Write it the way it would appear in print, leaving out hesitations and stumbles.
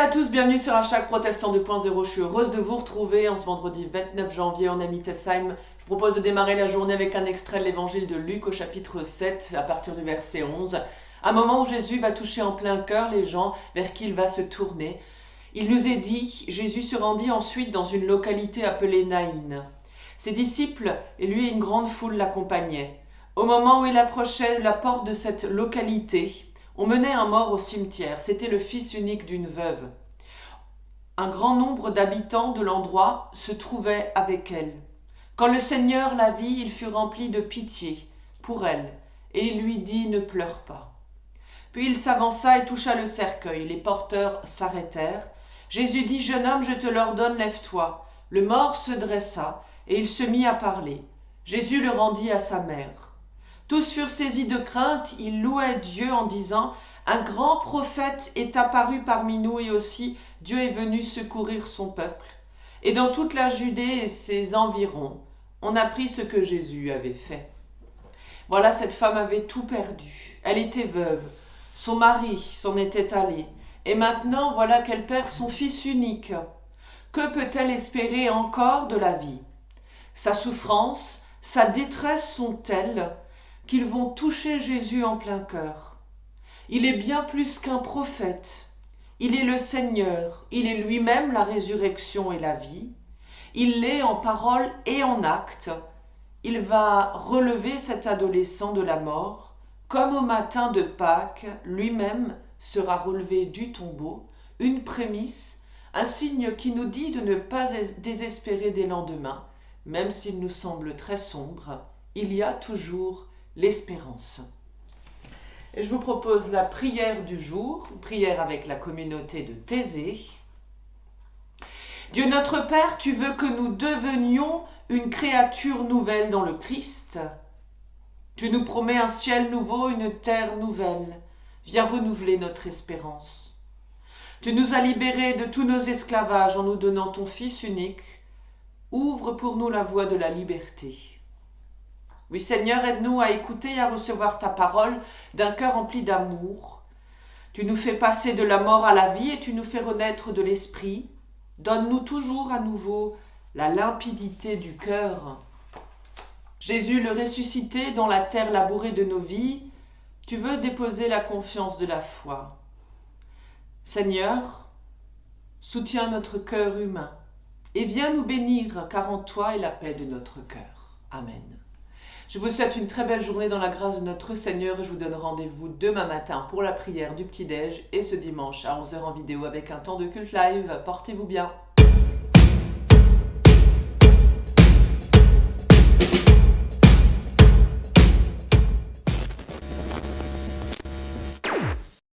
à tous, bienvenue sur Hashtag Protestant 2.0. Je suis heureuse de vous retrouver en ce vendredi 29 janvier en Amitesheim. Je vous propose de démarrer la journée avec un extrait de l'évangile de Luc au chapitre 7 à partir du verset 11. Un moment où Jésus va toucher en plein cœur les gens vers qui il va se tourner. Il nous est dit, Jésus se rendit ensuite dans une localité appelée Naïn. Ses disciples et lui une grande foule l'accompagnaient. Au moment où il approchait la porte de cette localité, on menait un mort au cimetière. C'était le fils unique d'une veuve. Un grand nombre d'habitants de l'endroit se trouvaient avec elle. Quand le Seigneur la vit, il fut rempli de pitié pour elle, et il lui dit « Ne pleure pas ». Puis il s'avança et toucha le cercueil. Les porteurs s'arrêtèrent. Jésus dit « Jeune homme, je te l'ordonne, lève-toi ». Le mort se dressa, et il se mit à parler. Jésus le rendit à sa mère. Tous furent saisis de crainte, ils louaient Dieu en disant « Un grand prophète est apparu parmi nous et aussi Dieu est venu secourir son peuple. » Et dans toute la Judée et ses environs, on apprit ce que Jésus avait fait. Voilà, cette femme avait tout perdu. Elle était veuve. Son mari s'en était allé. Et maintenant, voilà qu'elle perd son fils unique. Que peut-elle espérer encore de la vie? Sa souffrance, sa détresse sont telles qu'ils vont toucher Jésus en plein cœur. Il est bien plus qu'un prophète. Il est le Seigneur. Il est lui-même la résurrection et la vie. Il l'est en parole et en acte. Il va relever cet adolescent de la mort, comme au matin de Pâques, lui-même sera relevé du tombeau, une prémisse, un signe qui nous dit de ne pas désespérer des lendemains, même s'il nous semble très sombre, il y a toujours l'espérance. Et je vous propose la prière du jour, prière avec la communauté de Thésée. Dieu notre Père, tu veux que nous devenions une créature nouvelle dans le Christ. Tu nous promets un ciel nouveau, une terre nouvelle. Viens renouveler notre espérance. Tu nous as libérés de tous nos esclavages en nous donnant ton Fils unique. Ouvre pour nous la voie de la liberté. Oui, Seigneur, aide-nous à écouter et à recevoir ta parole d'un cœur rempli d'amour. Tu nous fais passer de la mort à la vie et tu nous fais renaître de l'esprit. Donne-nous toujours à nouveau la limpidité du cœur. Jésus, le ressuscité dans la terre labourée de nos vies, tu veux déposer la confiance de la foi. Seigneur, soutiens notre cœur humain et viens nous bénir, car en toi est la paix de notre cœur. Amen. Je vous souhaite une très belle journée dans la grâce de notre Seigneur et je vous donne rendez-vous demain matin pour la prière du petit-déj et ce dimanche à 11h en vidéo avec un temps de culte live. Portez-vous bien.